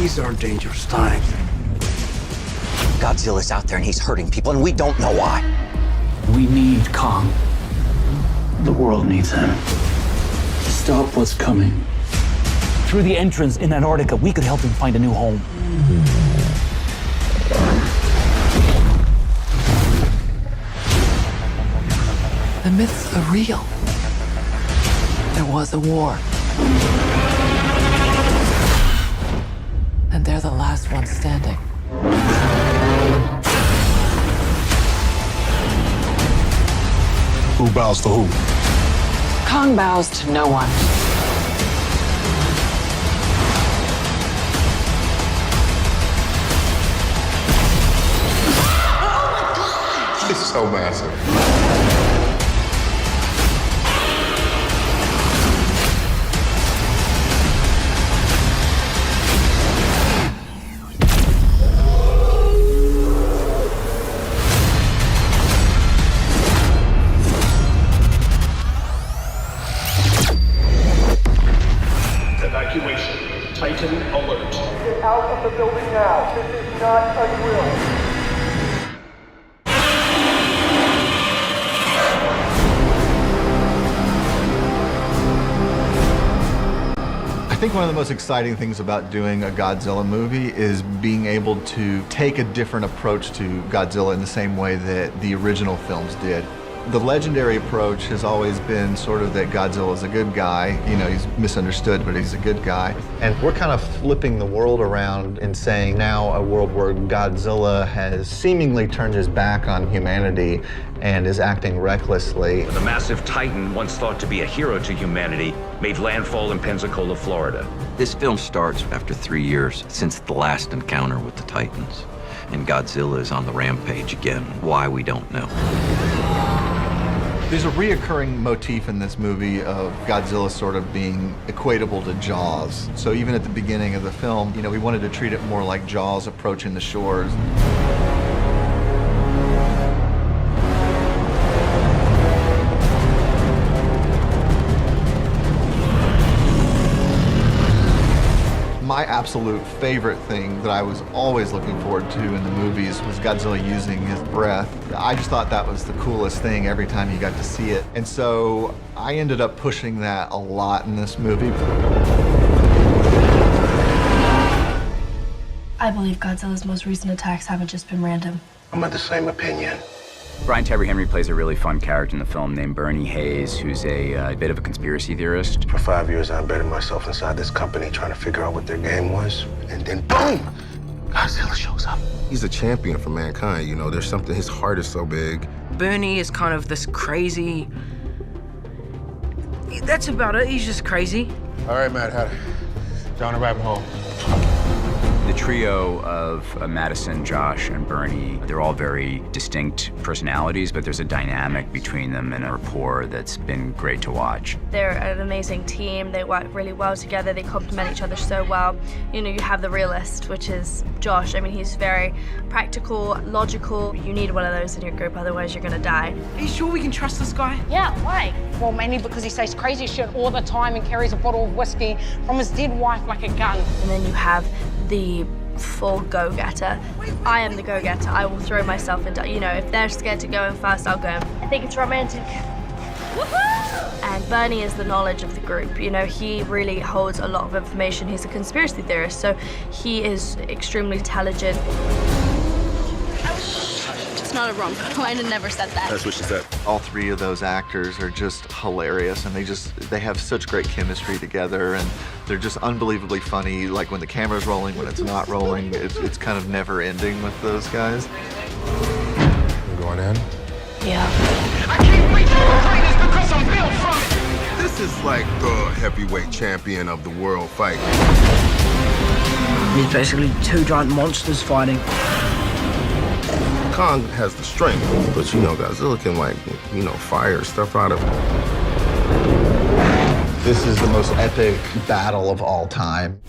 These aren't dangerous times. Godzilla's out there and he's hurting people, and we don't know why. We need Kong. The world needs him. Stop what's coming. Through the entrance in Antarctica, we could help him find a new home. The myths are real. There was a war. And they're the last ones standing. Who bows to who? Kong bows to no one. It's so massive. Evacuation. Titan alert. Get out of the building now. This is not a drill. I think one of the most exciting things about doing a Godzilla movie is being able to take a different approach to Godzilla in the same way that the original films did. The legendary approach has always been sort of that Godzilla is a good guy. You know, he's misunderstood, but he's a good guy. And we're kind of flipping the world around and saying now a world where Godzilla has seemingly turned his back on humanity and is acting recklessly. The massive Titan, once thought to be a hero to humanity, made landfall in Pensacola, Florida. This film starts after 3 years since the last encounter with the Titans. And Godzilla is on the rampage again. Why, we don't know. There's a reoccurring motif in this movie of Godzilla sort of being equatable to Jaws. So even at the beginning of the film, you know, we wanted to treat it more like Jaws approaching the shores. My absolute favorite thing that I was always looking forward to in the movies was Godzilla using his breath. I just thought that was the coolest thing every time you got to see it. And so I ended up pushing that a lot in this movie. I believe Godzilla's most recent attacks haven't just been random. I'm of the same opinion. Brian Tyree Henry plays a really fun character in the film named Bernie Hayes, who's a bit of a conspiracy theorist. For 5 years, I embedded myself inside this company trying to figure out what their game was. And then, boom! Godzilla shows up. He's a champion for mankind, you know. There's something, his heart is so big. Bernie is kind of this crazy... That's about it, he's just crazy. All right, Matt, down the rabbit hole. The trio of Madison, Josh, and Bernie, they're all very distinct personalities, but there's a dynamic between them and a rapport that's been great to watch. They're an amazing team. They work really well together. They complement each other so well. You know, you have the realist, which is Josh. I mean, he's very practical, logical. You need one of those in your group, otherwise you're gonna die. Are you sure we can trust this guy? Yeah, why? Well, mainly because he says crazy shit all the time and carries a bottle of whiskey from his dead wife like a gun. And then you have the full go-getter. I am the go-getter. I will throw myself into, you know, if they're scared to go in first, I'll go in. I think it's romantic. Woohoo! And Bernie is the knowledge of the group. You know, he really holds a lot of information. He's a conspiracy theorist, so he is extremely intelligent. It's not a rom-com. I never said that. That's what she said. All three of those actors are just hilarious, and they have such great chemistry together, and they're just unbelievably funny. Like when the camera's rolling, when it's not rolling, it's kind of never ending with those guys. You going in? Yeah. I can't wait to play this because I'm built from it. This is like the heavyweight champion of the world fight. He's basically two giant monsters fighting. Kong has the strength, but you know, Godzilla can, like, you know, fire stuff out of him. This is the most epic battle of all time.